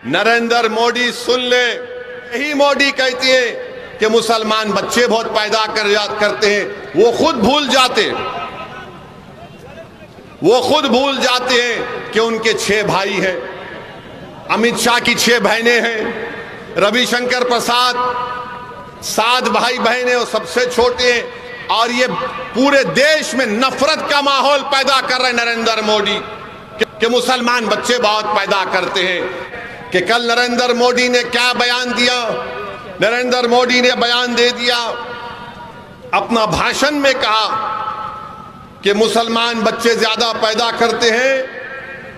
नरेंद्र मोदी सुन ले, यही मोदी कहती है कि मुसलमान बच्चे बहुत पैदा करते हैं। वो खुद भूल जाते हैं कि उनके 6 भाई हैं, अमित शाह की 6 बहनें हैं, रविशंकर प्रसाद 7 भाई बहन हैं, वो सबसे छोटे हैं। और ये पूरे देश में नफरत का माहौल पैदा कर रहे नरेंद्र मोदी कि मुसलमान बच्चे बहुत पैदा करते हैं। कि कल नरेंद्र मोदी ने क्या बयान दिया? नरेंद्र मोदी ने बयान दे दिया, अपना भाषण में कहा कि मुसलमान बच्चे ज्यादा पैदा करते हैं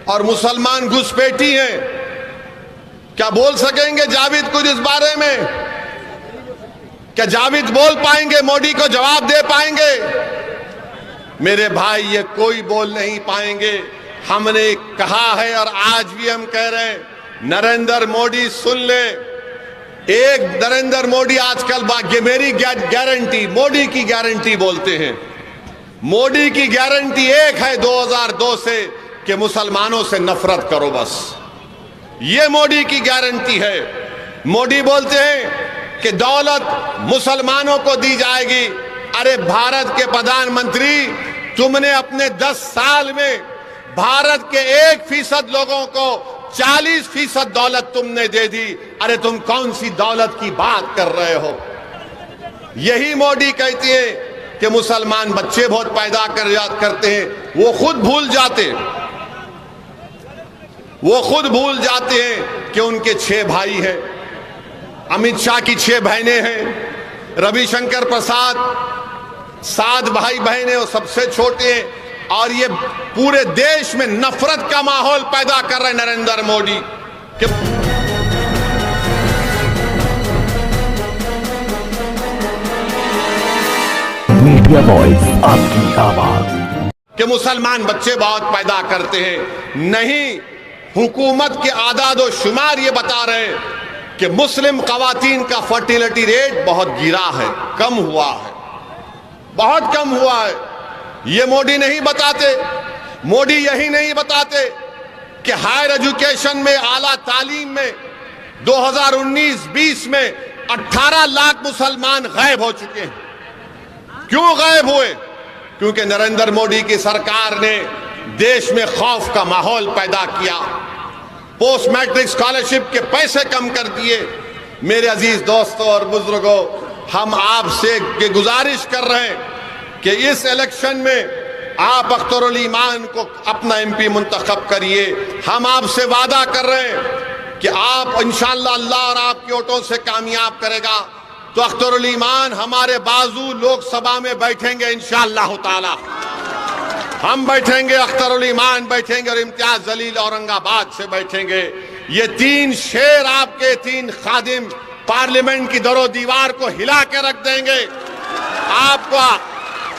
और मुसलमान घुसपैठी हैं। क्या बोल सकेंगे जावेद कुछ इस बारे में? क्या जावेद बोल पाएंगे? मोदी को जवाब दे पाएंगे? मेरे भाई, ये कोई बोल नहीं पाएंगे। हमने कहा है और आज भी हम कह रहे हैं, नरेंद्र मोदी सुन ले। एक नरेंद्र मोदी आजकल मेरी गारंटी, मोदी की गारंटी बोलते हैं। मोदी की गारंटी एक है 2002 से कि मुसलमानों से नफरत करो, बस ये मोदी की गारंटी है। मोदी बोलते हैं कि दौलत मुसलमानों को दी जाएगी। अरे भारत के प्रधानमंत्री, तुमने अपने 10 साल में भारत के 1% लोगों को 40% दौलत तुमने दे दी। अरे तुम कौन सी दौलत की बात कर रहे हो? यही मोदी कहती है कि मुसलमान बच्चे बहुत पैदा करते हैं। वो खुद भूल जाते हैं कि उनके 6 भाई हैं, अमित शाह की 6 बहनें हैं, रविशंकर प्रसाद 7 भाई बहन हैं, वो सबसे छोटे हैं। और ये पूरे देश में नफरत का माहौल पैदा कर रहे नरेंद्र मोदी कि मीडिया वॉइस, आपकी आवाज। कि मुसलमान बच्चे बहुत पैदा करते हैं। नहीं, हुकूमत के आदाद शुमार ये बता रहे हैं कि मुस्लिम खवातीन का फर्टिलिटी रेट बहुत गिरा है, कम हुआ है, बहुत कम हुआ है। ये मोदी नहीं बताते। मोदी यही नहीं बताते कि हायर एजुकेशन में, आला तालीम में 2019-20 में 18 लाख मुसलमान गायब हो चुके हैं। क्यों गायब हुए? क्योंकि नरेंद्र मोदी की सरकार ने देश में खौफ का माहौल पैदा किया, पोस्ट मैट्रिक स्कॉलरशिप के पैसे कम कर दिए। मेरे अजीज दोस्तों और बुजुर्गों, हम आपसे गुजारिश कर रहे हैं कि इस इलेक्शन में आप अख्तरुल ईमान को अपना MP मुंतखब करिए। हम आपसे वादा कर रहे हैं कि आप इंशाअल्लाह अल्लाह और आपके वोटों से कामयाब करेगा तो अख्तरुल ईमान हमारे बाजू लोकसभा में बैठेंगे इंशाअल्लाह ताला। हम बैठेंगे, अख्तरुल ईमान बैठेंगे और इम्तियाज जलील औरंगाबाद से बैठेंगे। ये 3 शेर आपके 3 खादिम पार्लियामेंट की दरो दीवार को हिला के रख देंगे। आपका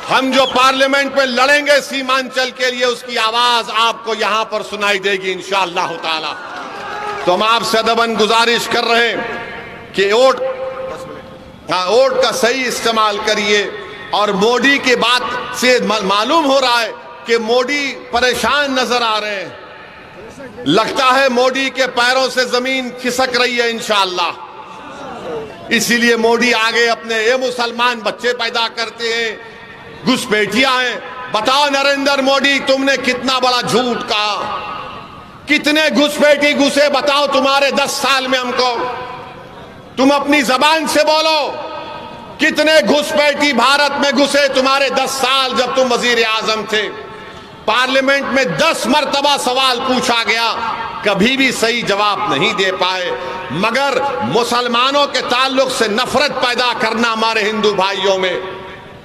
हम जो पार्लियामेंट में लड़ेंगे सीमांचल के लिए, उसकी आवाज आपको यहां पर सुनाई देगी इंशाअल्लाह ताला। तो हम आपसे अदबन गुजारिश कर रहे हैं कि वोट का सही इस्तेमाल करिए। और मोदी की बात से मालूम हो रहा है कि मोदी परेशान नजर आ रहे हैं। लगता है मोदी के पैरों से जमीन खिसक रही है इंशाअल्लाह। इसीलिए मोदी आगे अपने ये मुसलमान बच्चे पैदा करते हैं, घुसपैठियां हैं। बताओ नरेंद्र मोदी, तुमने कितना बड़ा झूठ कहा? कितने घुसपैठी घुसे बताओ तुम्हारे 10 साल में हमको? तुम अपनी जबान से बोलो, कितने घुसपैठी भारत में घुसे तुम्हारे 10 साल जब तुम वजीर आजम थे? पार्लियामेंट में 10 मरतबा सवाल पूछा गया, कभी भी सही जवाब नहीं दे पाए। मगर मुसलमानों के ताल्लुक से नफरत पैदा करना हमारे हिंदू भाइयों में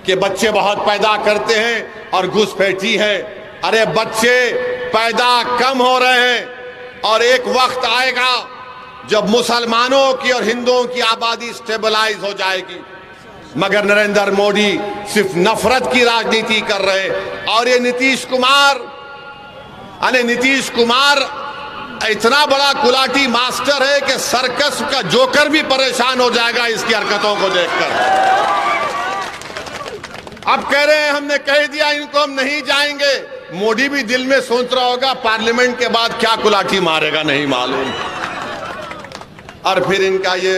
कि बच्चे बहुत पैदा करते हैं और घुसपैठी है। अरे बच्चे पैदा कम हो रहे हैं और एक वक्त आएगा जब मुसलमानों की और हिंदुओं की आबादी स्टेबलाइज हो जाएगी। मगर नरेंद्र मोदी सिर्फ नफरत की राजनीति कर रहे हैं। और ये नीतीश कुमार इतना बड़ा कुलाटी मास्टर है कि सर्कस का जोकर भी परेशान हो जाएगा इसकी हरकतों को देखकर। अब कह रहे हैं हमने कह दिया इनको, हम नहीं जाएंगे। मोदी भी दिल में सोच रहा होगा पार्लियामेंट के बाद क्या कुलाठी मारेगा नहीं मालूम। और फिर इनका ये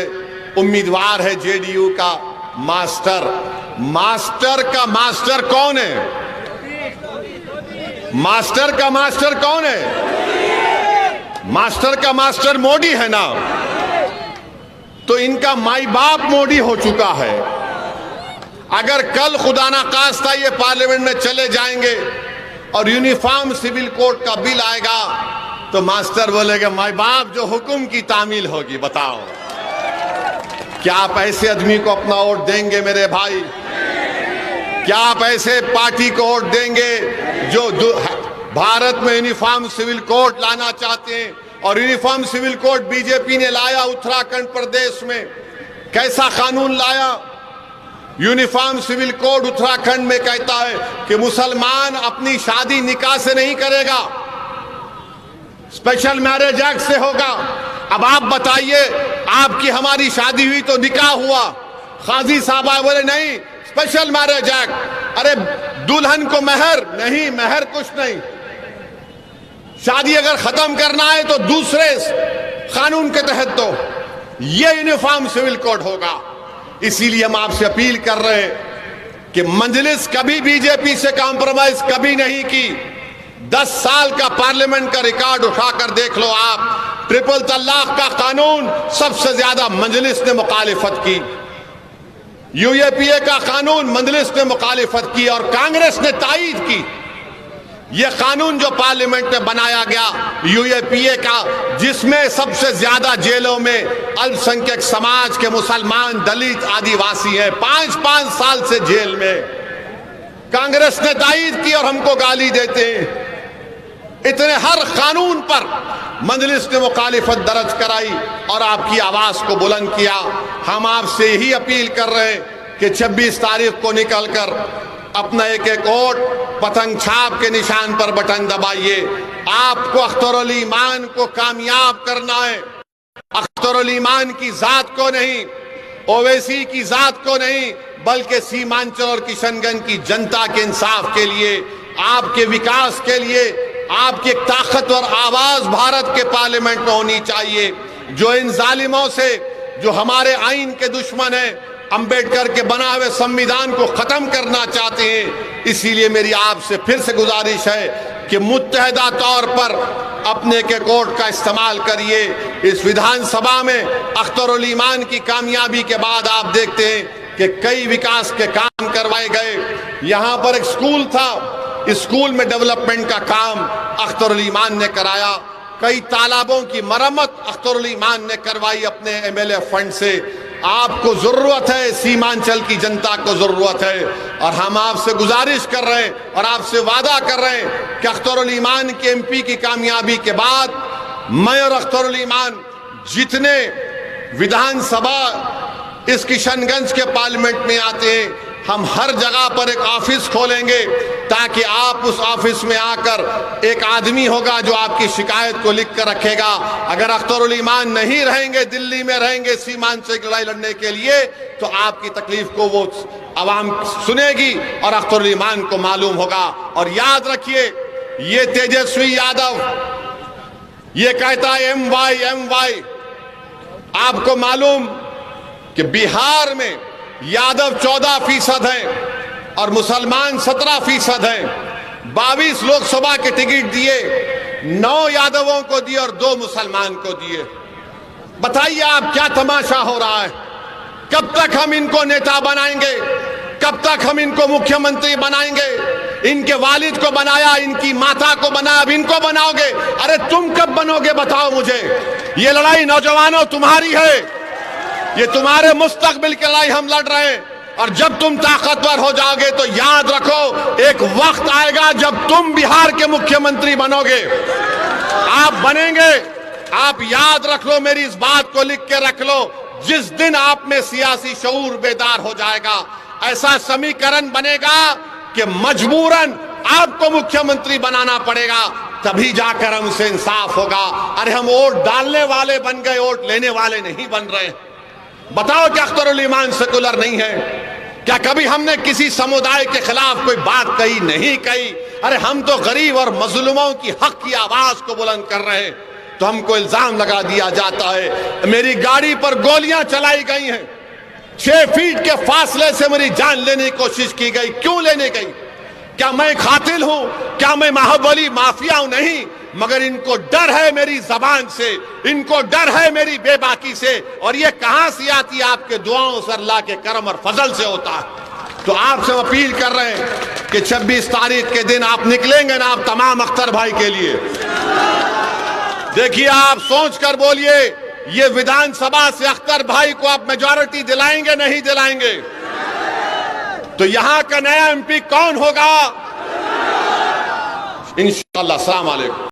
उम्मीदवार है जेडीयू का मास्टर। मास्टर का मास्टर कौन है? मास्टर का मास्टर कौन है? मास्टर का मास्टर मोदी है ना। तो इनका माई बाप मोदी हो चुका है। अगर कल खुदा ना खास्ता ये पार्लियामेंट में चले जाएंगे और यूनिफॉर्म सिविल कोड का बिल आएगा तो मास्टर बोलेगा माई बाप जो हुक्म की तामील होगी। बताओ क्या आप ऐसे आदमी को अपना वोट देंगे मेरे भाई? क्या आप ऐसे पार्टी को वोट देंगे जो भारत में यूनिफॉर्म सिविल कोड लाना चाहते हैं? और यूनिफॉर्म सिविल कोड बीजेपी ने लाया उत्तराखंड प्रदेश में। कैसा कानून लाया? यूनिफॉर्म सिविल कोड उत्तराखंड में कहता है कि मुसलमान अपनी शादी निकाह से नहीं करेगा, स्पेशल मैरिज एक्ट से होगा। अब आप बताइए, आपकी हमारी शादी हुई तो निकाह हुआ, काजी साहब आए बोले नहीं स्पेशल मैरिज एक्ट। अरे दुल्हन को महर नहीं, महर कुछ नहीं। शादी अगर खत्म करना है तो दूसरे कानून के तहत दो। ये यूनिफॉर्म सिविल कोड होगा। इसीलिए हम आपसे अपील कर रहे हैं कि मजलिस कभी बीजेपी से कॉम्प्रोमाइज कभी नहीं की। 10 साल का पार्लियामेंट का रिकॉर्ड उठाकर देख लो आप। ट्रिपल तलाक का कानून सबसे ज्यादा मजलिस ने मुखालिफत की। यूएपीए का कानून मजलिस ने मुखालिफत की और कांग्रेस ने तायीद की। यह कानून जो पार्लियामेंट में बनाया गया यूएपीए का, जिसमें सबसे ज्यादा जेलों में अल्पसंख्यक समाज के मुसलमान, दलित, आदिवासी हैं, 5-5 साल से जेल में, कांग्रेस ने तायीद की और हमको गाली देते हैं। इतने हर कानून पर मजलिस ने मुखालिफत दर्ज कराई और आपकी आवाज को बुलंद किया। हम आपसे ही अपील कर रहे हैं कि 26 तारीख को निकलकर अपना एक एक वोट पतंग छाप के निशान पर बटन दबाइए। आपको अख्तरुल ईमान को कामयाब करना है। अख्तरुल ईमान की जात को नहीं, ओवैसी की जात को नहीं, बल्कि सीमांचल और किशनगंज की जनता के इंसाफ के लिए, आपके विकास के लिए आपकी एक ताकतवर आवाज भारत के पार्लियामेंट में होनी चाहिए। जो इन जालिमों से, जो हमारे आईन के दुश्मन हैं, अंबेडकर के बना हुए संविधान को खत्म करना चाहते हैं, इसीलिए मेरी आपसे फिर से गुजारिश है कि मुत्तहदा तौर पर अपने के कोर्ट का इस्तेमाल करिए। इस विधानसभा में अख्तरुल ईमान की कामयाबी के बाद आप देखते हैं कि कई विकास के काम करवाए गए। यहां पर एक स्कूल था, स्कूल में डेवलपमेंट का काम अख्तरुल ईमान ने कराया। कई तालाबों की मरम्मत अख्तरुल ईमान ने करवाई अपने एमएलए फंड से। आपको जरूरत है, सीमांचल की जनता को जरूरत है, और हम आपसे गुजारिश कर रहे हैं और आपसे वादा कर रहे हैं कि अख्तरुल ईमान के एमपी की कामयाबी के बाद मैं और अख्तरुल ईमान जितने विधानसभा इस किशनगंज के पार्लियामेंट में आते हैं, हम हर जगह पर एक ऑफिस खोलेंगे ताकि आप उस ऑफिस में आकर, एक आदमी होगा जो आपकी शिकायत को लिख कर रखेगा। अगर अख्तरुल ईमान नहीं रहेंगे, दिल्ली में रहेंगे सीमांचल की लड़ाई लड़ने के लिए, तो आपकी तकलीफ को वो आवाम सुनेगी और अख्तरुल ईमान को मालूम होगा। और याद रखिए, ये तेजस्वी यादव ये कहता है MY। आपको मालूम कि बिहार में यादव 14% हैं और मुसलमान 17% हैं। 22 लोकसभा के टिकट दिए, 9 यादवों को दिए और 2 मुसलमान को दिए। बताइए आप क्या तमाशा हो रहा है? कब तक हम इनको नेता बनाएंगे? कब तक हम इनको मुख्यमंत्री बनाएंगे? इनके वालिद को बनाया, इनकी माता को बनाया, अब इनको बनाओगे? अरे तुम कब बनोगे बताओ मुझे। ये लड़ाई नौजवानों तुम्हारी है, ये तुम्हारे मुस्तकबिल की लड़ाई हम लड़ रहे हैं। और जब तुम ताकतवर हो जाओगे तो याद रखो, एक वक्त आएगा जब तुम बिहार के मुख्यमंत्री बनोगे। आप बनेंगे, आप याद रख लो, मेरी इस बात को लिख के रख लो। जिस दिन आप में सियासी शऊर बेदार हो जाएगा, ऐसा समीकरण बनेगा कि मजबूरन आपको मुख्यमंत्री बनाना पड़ेगा, तभी जाकर हमसे इंसाफ होगा। अरे हम वोट डालने वाले बन गए, वोट लेने वाले नहीं बन रहे। बताओ क्या अख्तरुल ईमान सेकुलर नहीं है? क्या कभी हमने किसी समुदाय के खिलाफ कोई बात कही? नहीं कही। अरे हम तो गरीब और मजलूमों की हक की आवाज को बुलंद कर रहे हैं। तो हमको इल्जाम लगा दिया जाता है मेरी गाड़ी पर गोलियां चलाई गई हैं, 6 फीट के फासले से मेरी जान लेने की कोशिश की गई। क्यों लेने गई? क्या मैं कातिल हूं? क्या मैं बाहुबली माफिया हूं? नहीं, मगर इनको डर है मेरी जबान से, इनको डर है मेरी बेबाकी से। और ये कहां से आती है? आपके दुआओं से, अल्लाह के करम और फजल से होता है। तो आपसे हम अपील कर रहे हैं कि 26 तारीख के दिन आप निकलेंगे ना, आप तमाम अख्तर भाई के लिए, देखिए आप सोच कर बोलिए, ये विधानसभा से अख्तर भाई को आप मेजॉरिटी दिलाएंगे नहीं दिलाएंगे? तो यहां का नया एमपी कौन होगा? इंशाअल्लाह। अस्सलाम वालेकुम।